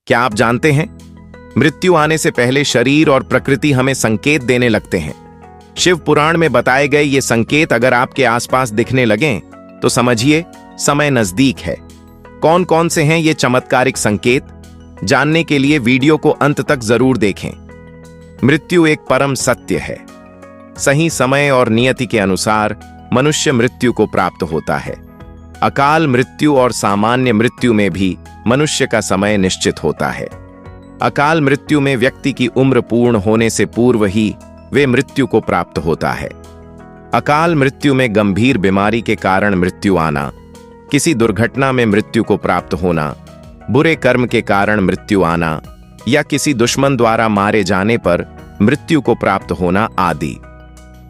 क्या आप जानते हैं, मृत्यु आने से पहले शरीर और प्रकृति हमें संकेत देने लगते हैं। शिव पुराण में बताए गए ये संकेत अगर आपके आसपास दिखने लगें तो समझिए समय नजदीक है। कौन कौन से हैं ये चमत्कारिक संकेत, जानने के लिए वीडियो को अंत तक जरूर देखें। मृत्यु एक परम सत्य है। सही समय और नियति के अनुसार मनुष्य मृत्यु को प्राप्त होता है। अकाल मृत्यु और सामान्य मृत्यु में भी मनुष्य का समय निश्चित होता है। अकाल मृत्यु में व्यक्ति की उम्र पूर्ण होने से पूर्व ही वे मृत्यु को प्राप्त होता है। अकाल मृत्यु में गंभीर बीमारी के कारण मृत्यु आना, किसी दुर्घटना में मृत्यु को प्राप्त होना, बुरे कर्म के कारण मृत्यु आना या किसी दुश्मन द्वारा मारे जाने पर मृत्यु को प्राप्त होना आदि।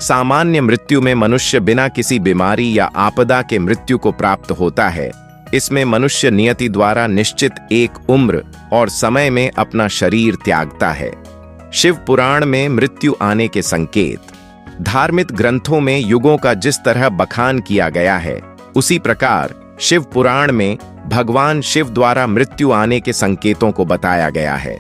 सामान्य मृत्यु में मनुष्य बिना किसी बीमारी या आपदा के मृत्यु को प्राप्त होता है। इसमें मनुष्य नियति द्वारा निश्चित एक उम्र और समय में अपना शरीर त्यागता है। शिव पुराण में मृत्यु आने के संकेत, धार्मिक ग्रंथों में युगों का जिस तरह बखान किया गया है, उसी प्रकार शिव पुराण में भगवान शिव द्वारा मृत्यु आने के संकेतों को बताया गया है।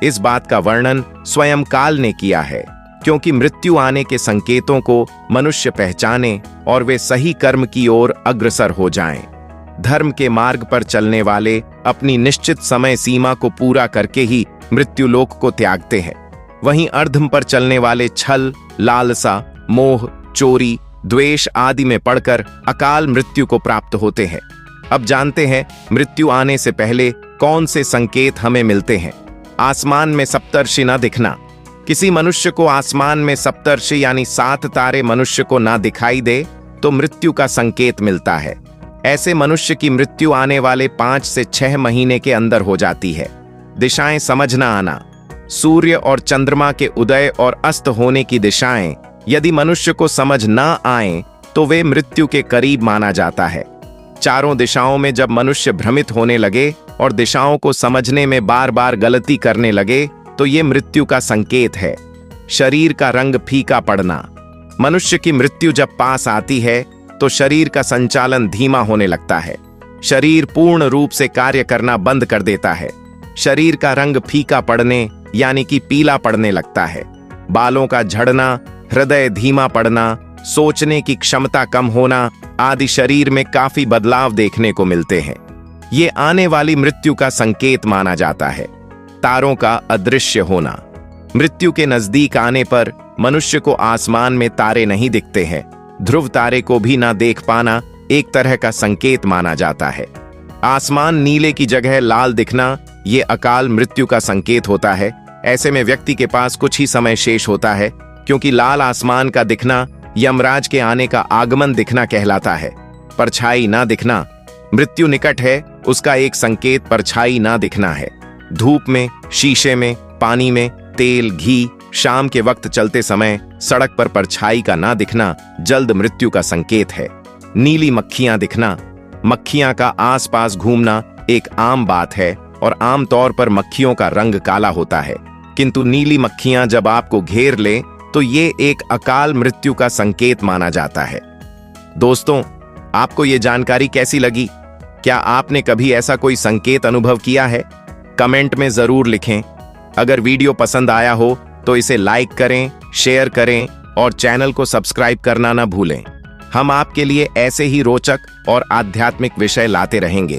इस बात का वर्णन स्वयं काल ने किया है, क्योंकि मृत्यु आने के संकेतों को मनुष्य पहचाने और वे सही कर्म की ओर अग्रसर हो जाएं। धर्म के मार्ग पर चलने वाले अपनी निश्चित समय सीमा को पूरा करके ही मृत्युलोक को त्यागते हैं। वहीं अर्धम पर चलने वाले छल, लालसा, मोह, चोरी, द्वेष आदि में पड़कर अकाल मृत्यु को प्राप्त होते हैं। अब जानते हैं मृत्यु आने से पहले कौन से संकेत हमें मिलते हैं। आसमान में सप्तर्षि न दिखना। किसी मनुष्य को आसमान में सप्तर्षि यानी 7 तारे मनुष्य को ना दिखाई दे तो मृत्यु का संकेत मिलता है। ऐसे मनुष्य की मृत्यु आने वाले 5 से 6 महीने के अंदर हो जाती है। दिशाएं समझ न आना। सूर्य और चंद्रमा के उदय और अस्त होने की दिशाएं यदि मनुष्य को समझ न आए तो वे मृत्यु के करीब माना जाता है। चारों दिशाओं में जब मनुष्य भ्रमित होने लगे और दिशाओं को समझने में बार बार गलती करने लगे तो ये मृत्यु का संकेत है। शरीर का रंग फीका पड़ना। मनुष्य की मृत्यु जब पास आती है तो शरीर का संचालन धीमा होने लगता है। शरीर पूर्ण रूप से कार्य करना बंद कर देता है। शरीर का रंग फीका पड़ने यानी कि पीला पड़ने लगता है। बालों का झड़ना, हृदय धीमा पड़ना, सोचने की क्षमता कम होना आदि शरीर में काफी बदलाव देखने को मिलते हैं। ये आने वाली मृत्यु का संकेत माना जाता है। तारों का अदृश्य होना। मृत्यु के नजदीक आने पर मनुष्य को आसमान में तारे नहीं दिखते हैं। ध्रुव तारे को भी ना देख पाना एक तरह का संकेत माना जाता है। आसमान नीले की जगह लाल दिखना ये अकाल मृत्यु का संकेत होता है। ऐसे में व्यक्ति के पास कुछ ही समय शेष होता है, क्योंकि लाल आसमान का दिखना यमराज के आने का आगमन दिखना कहलाता है। परछाई ना दिखना, मृत्यु निकट है उसका एक संकेत परछाई ना दिखना है। धूप में, शीशे में, पानी में, तेल, घी, शाम के वक्त चलते समय सड़क पर परछाई का ना दिखना जल्द मृत्यु का संकेत है। नीली मक्खियां दिखना। मक्खियां का आसपास घूमना एक आम बात है और आमतौर पर मक्खियों का रंग काला होता है, किंतु नीली मक्खियां जब आपको घेर ले तो ये एक अकाल मृत्यु का संकेत माना जाता है। दोस्तों, आपको ये जानकारी कैसी लगी? क्या आपने कभी ऐसा कोई संकेत अनुभव किया है? कमेंट में जरूर लिखें। अगर वीडियो पसंद आया हो तो इसे लाइक करें, शेयर करें और चैनल को सब्सक्राइब करना ना भूलें। हम आपके लिए ऐसे ही रोचक और आध्यात्मिक विषय लाते रहेंगे।